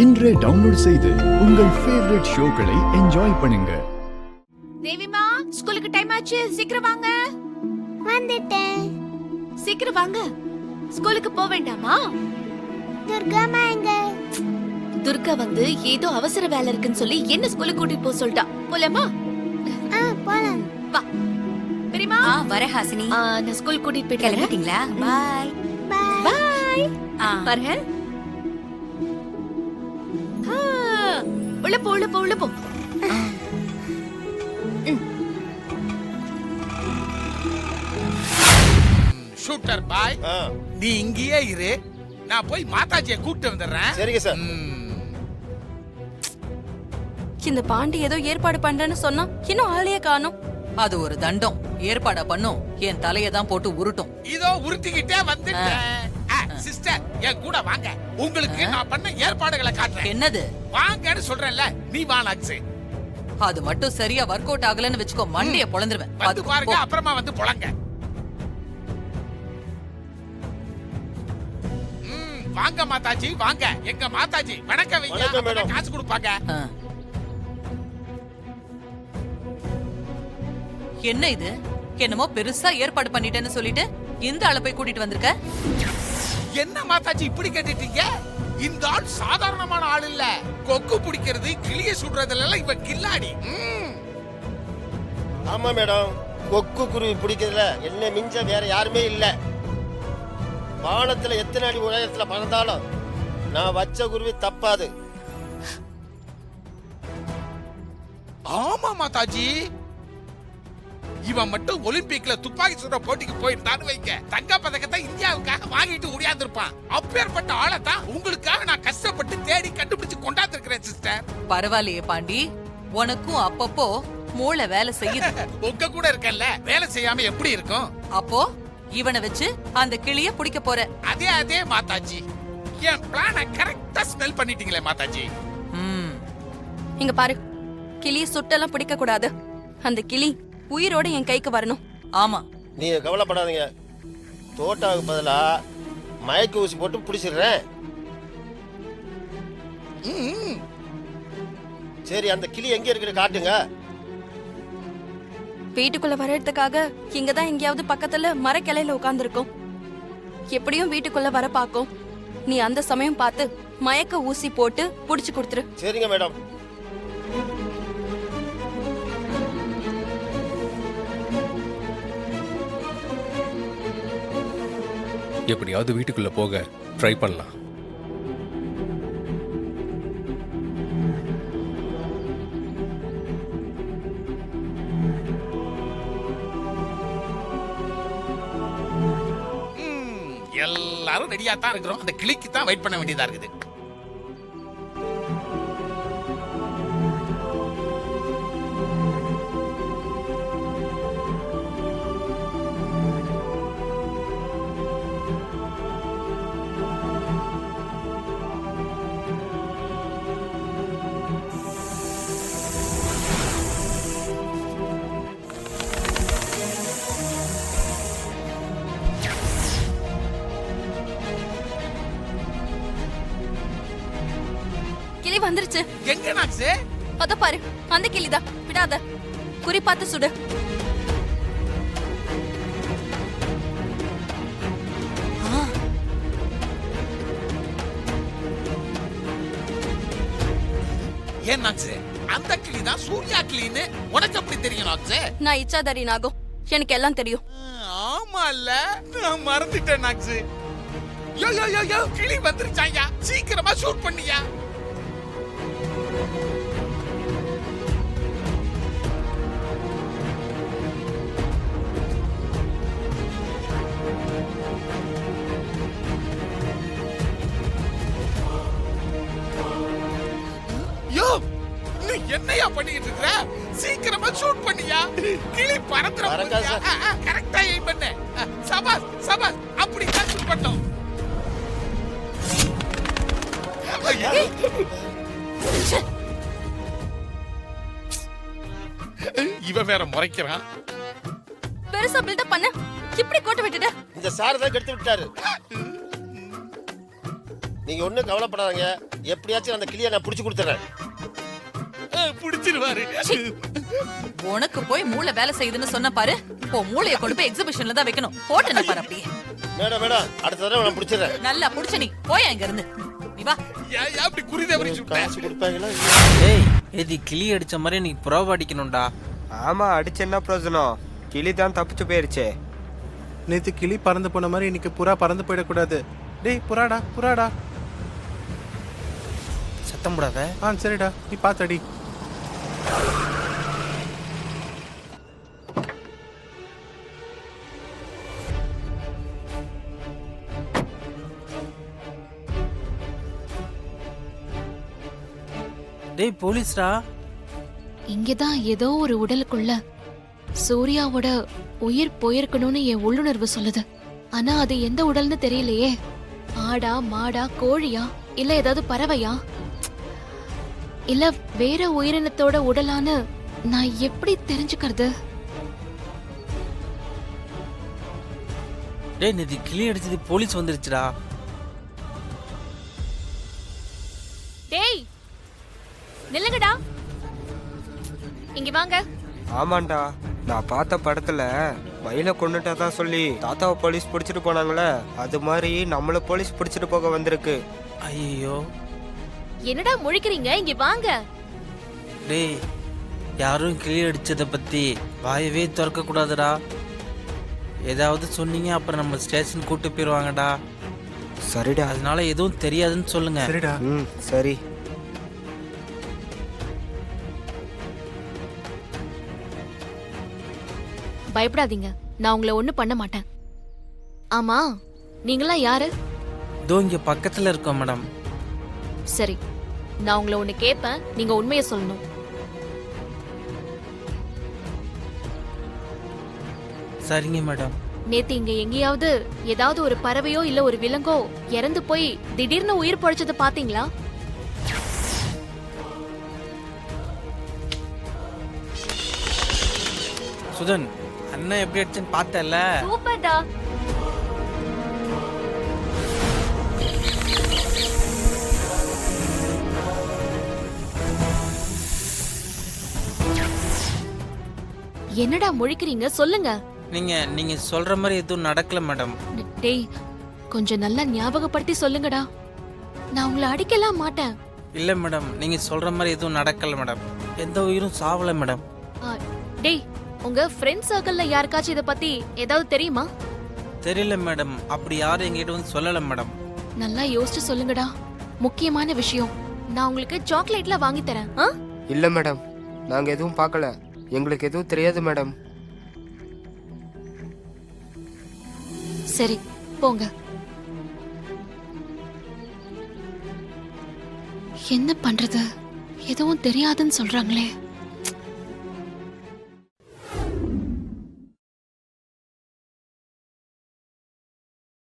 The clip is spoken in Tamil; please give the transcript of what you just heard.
இன்றே டவுன்லோட் செய்து உங்கள் ஃபேவரட் ஷோக்களை என்ஜாய் பண்ணுங்க. தேவிமா, ஸ்கூலுக்கு டைம் ஆச்சு, சீக்கிரம் வாங்க. வந்துட்டேன். சீக்கிரம் வாங்க. ஸ்கூலுக்கு போக வேண்டாமா? துர்காமா எங்க? துர்கா வந்து ஏதோ அவசர வேலை இருக்குன்னு சொல்லி என்ன ஸ்கூலுக்கு கூட்டிட்டு போக சொல்லிட்டா. போலாமா? போலாம். வா. பெரியமா, வர ஹாசினி. நான் ஸ்கூல் கூட்டிட்டு போயிட்டு கிளம்பிட்டீங்களா? பாய் பாய். வரேன். உள்ள போ, உள்ள போ, உள்ள போ. ஷூட்டர் பாய், நீ இங்கேயே இரு, நான் போய் மாதாஜியை கூப்பிட்டு வந்துடுறேன். சரிங்க சார். இந்த பாண்டி ஏதோ ஏற்பாடு பண்றேன்னு சொன்னா இன்னும் ஆளையே காணோம். அது ஒரு தண்டம். ஏற்பாடா பண்ணும், என் தலையை தான் போட்டு உருட்டும். இதோ உருட்டிக்கிட்டே வந்துட்டேன். சிஸ்டர், என் கூட வாங்க, உங்களுக்கு நான் பண்ண ஏற்பாடுகளை காட்டுறேன். என்னது? வாங்கன்னு சொல்றேன்ல, நீ வா லாக்ஸ். அது மட்டும் சரியா ஒர்க் அவுட் ஆகலன்னு வெச்சுக்கோ, மண்டைய பொளந்துருவேன். வந்து பாருங்க, அப்புறமா வந்து பொளங்க. வாங்க மாதாஜி, வாங்க. எங்க மாதாஜி வணக்கம் வைங்க, அப்பதான் காசு கொடுப்பாங்க. என்ன இது? என்னமோ பெருசா ஏற்பாடு பண்ணிட்டேன்னு சொல்லிட்டு இந்த ஆளை போய் கூட்டிட்டு வந்திருக்க. என்ன மாதாஜி இப்படி கேட்டுட்டீங்க? இந்த ஆள் சாதாரணமான ஆள் இல்ல. கொக்கு பிடிக்கிறது, கிளிய சுடுறதுல எல்லாம் இவன் கில்லாடி. ஆமா மேடம், கொக்கு குருவி பிடிக்கிறதுல என்ன மிஞ்ச வேற யாருமே இல்ல. வானத்துல எத்தனை அடி உயரத்துல பறந்தாலும் நான் வச்ச குருவி தப்பாது. ஆமா மாதாஜி, இவன் மட்டும் ஒலிம்பிக்ல துப்பாக்கி சுடுற போட்டிக்கு போயிருந்தான்னு வைங்க, தங்க பதக்கத்தை இந்தியாவுக்காக வாங்கிட்டு முடியாதிருப்பான். அப்பேற்பட்ட ஆளை தான் உங்களுக்காக நான் கஷ்டப்பட்டு தேடி கண்டுபிடிச்சு கொண்டாந்துருக்கிறேன் சிஸ்டர். பரவாயில்லையே பாண்டி, உனக்கும் அப்பப்போ மூளை வேலை செய்யுது. உங்க கூட இருக்கேன்ல, வேலை செய்யாம எப்படி இருக்கும்? அப்போ இவனை வச்சு அந்த கிளிய பிடிக்க போற. அதே மாதாஜி, என் பிளானை கரெக்டா ஸ்மெல் பண்ணிட்டீங்களே மாதாஜி. இங்க பாரு, கிளிய சுட்டெல்லாம் பிடிக்க கூடாது. அந்த கிளி உயிரோட என் கைக்கு வரணும். ஆமா, நீங்க கவலைப்படாதீங்க, தோட்டாவுக்கு பதிலா மயக்க ஊசி போட்டு பிடிச்சிடுறேன். சரி, அந்த கிளி எங்க இருக்குன்னு காட்டுங்க. வீட்டுக்குள்ள வர்றதுக்காக இங்கதான் எங்கேயாவது பக்கத்துல மரக்கிளையில உட்கார்ந்துருக்கோம். எப்படியும் வீட்டுக்குள்ள வர பாக்கும். நீ அந்த சமயம் பார்த்து மயக்க ஊசி போட்டு புடிச்சு கொடுத்துரு. சரிங்க மேடம். எப்படியாவது வீட்டுக்குள்ள போக ட்ரை பண்ணலாம். எல்லாரும் ரெடியா தான் இருக்கிறோம். அந்த கிளிக்கு தான் வெயிட் பண்ண வேண்டியதா இருக்குது. கிளி வந்துருச்சு. எங்க நாக்ஸ்? அத பாரு, அந்த கிளிதான். விடாத, குறி பார்த்து சுடு. ஏன் நாக்ஸ், அந்த கிளி தான் சூர்யா கிளின்னு உனக்கு எப்படி தெரியும் நாக்ஸ்? நான் இச்சாதாரி நாகம், எனக்கு எல்லாம் தெரியும். ஆமால, நான் மறந்துட்டேன் நாக்ஸ். யோ யோ யோ யோ, கிளி வந்துருச்சாயா, சீக்கிரமா ஷூட் பண்ணியா. யோ, நீ என்னையா பண்ணிட்டு இருக்கற? சீக்கிரமா ஷூட் பண்ணியா, கிளி பறந்துற. கரெக்ட்டா எய்ம் பண்ணு. சபாஸ் சபாஸ், அப்படி தான் ஷூட் பண்ணோம். இவன் வேற முறைக்கிறான். பெருசா பில்டப் பண்ண, இப்படி கோட்டை விட்டுட்ட. இந்த சார் தான் கெடுத்து விட்டாரு. நீங்க ஒன்றும் கவலைப்படாதீங்க, எப்படியாச்சும் அந்த கிளியை நான் பிடிச்சி கொடுத்துறேன். பிடிச்சிருவாரு. உனக்கு போய் மூளை வேலை செய்யுதுன்னு சொன்ன பாரு. இப்போ மூளையை கொண்டு போய் எக்ஸிபிஷன்ல தான் வைக்கணும். போட்டுன பாரு அப்படியே. மேடம் மேடம், அடுத்த தடவை நான் பிடிச்சிடுறேன். நல்லா புடிச்ச நீ போய் அங்க இருந்து. நீ வா. ஏன் அப்படி குறிதவரி சுட்ட? காசு கொடுப்பாங்களா? ஏய் இது கிளி அடிச்ச மாதிரி நீ புறவை அடிக்கணும்டா. ஆமா, அடிச்சு என்ன பிரயோஜனம்? கிளி தான் தப்பிச்சு போயிருச்சே. நேத்து கிளி பறந்து போன மாதிரி இன்னைக்கு புறா பறந்து போயிடக்கூடாது. டேய் புறாடா புறாடா. சத்தம் போடாத. சரிடா, நீ பாத்தடி. டேய் போலீஸ்டா. இங்கதான் ஏதோ ஒரு உடலுக்குள்ள சூர்யாவோட உயிர் போயிருக்கணும்னு என் உள்ளுணர்வு சொல்லுது. ஆனா அது எந்த உடல்னு தெரியலையே. ஆடா மாடா கோழியா இல்ல ஏதாவது பறவையா இல்ல வேற உயிரினத்தோட உடலான்னு நான் எப்படி தெரிஞ்சுக்கிறது? டேய் நேத்து கிளி அடிச்சது போலீஸ் வந்துருச்சுடா. டேய் நில்லுங்கடா, இங்க வாங்க. ஆமாண்டா, நான் பார்த்த படத்துல மயில கொண்டுட்டதா சொல்லி தாத்தாவை போலீஸ் பிடிச்சிட்டு போனாங்களே, அது மாதிரி நம்மள போலீஸ் பிடிச்சிட்டு போக வந்திருக்கு. ஐயோ என்னடா முழிக்கிறீங்க? இங்க வாங்க. டேய் யாரும் கிளி அடிச்சதை பத்தி வாயவே திறக்க கூடாதுடா. ஏதாவது சொன்னீங்க அப்புறம் நம்ம ஸ்டேஷன் கூட்டு போயிருவாங்கடா. சரிடா. அதனால எதுவும் தெரியாதுன்னு சொல்லுங்க. சரிடா. சரி. பயப்படாதீங்க, நான் உங்களை ஒண்ணும் பண்ண மாட்டேன். ஆமா, நீங்களா யாரு? இதோ இங்க பக்கத்துல இருக்கோம் மேடம். சரி, நான் உங்களை ஒண்ணு கேட்பேன், நீங்க உண்மையை சொல்லணும். சரிங்க மேடம். நேத்து இங்க எங்கேயாவது ஏதாவது ஒரு பறவையோ இல்ல ஒரு விலங்கோ இறந்து போய் திடீர்னு உயிர் பொழைச்சதை பாத்தீங்களா? சுதன் அண்ணன் எப்படி அடிச்சுன்னு பார்த்தல. சூப்பர்டா. என்னடா முழிக்கிறீங்க? சொல்லுங்க. நீங்க சொல்ற மாதிரி எதுவும் நடக்கல மேடம். டேய் கொஞ்சம் நல்லா ஞாபகப்படுத்தி சொல்லுங்கடா. நான் உங்களை அடிக்கலாம் மாட்டேன். இல்ல மேடம், நீங்க சொல்ற மாதிரி எதுவும் நடக்கல மேடம். எந்த உயிரும் சாவல மேடம். டேய் உங்க ஃப்ரெண்ட் சர்க்கிள்ல யாருக்காச்சும் இத பத்தி ஏதாவது தெரியுமா? தெரியல மேடம், அப்படி யாரும் எங்கிட்ட வந்து சொல்லல மேடம். நல்லா யோசிச்சு சொல்லுங்கடா, முக்கியமான விஷயம். நான் உங்களுக்கு சாக்லேட்ல வாங்கி தரேன். இல்ல மேடம், நாங்க எதுவும் பார்க்கல, எங்களுக்கு எதுவும் தெரியாது மேடம். சரி போங்க. என்ன பண்றது? எதுவும் தெரியாதுன்னு சொல்றாங்களே.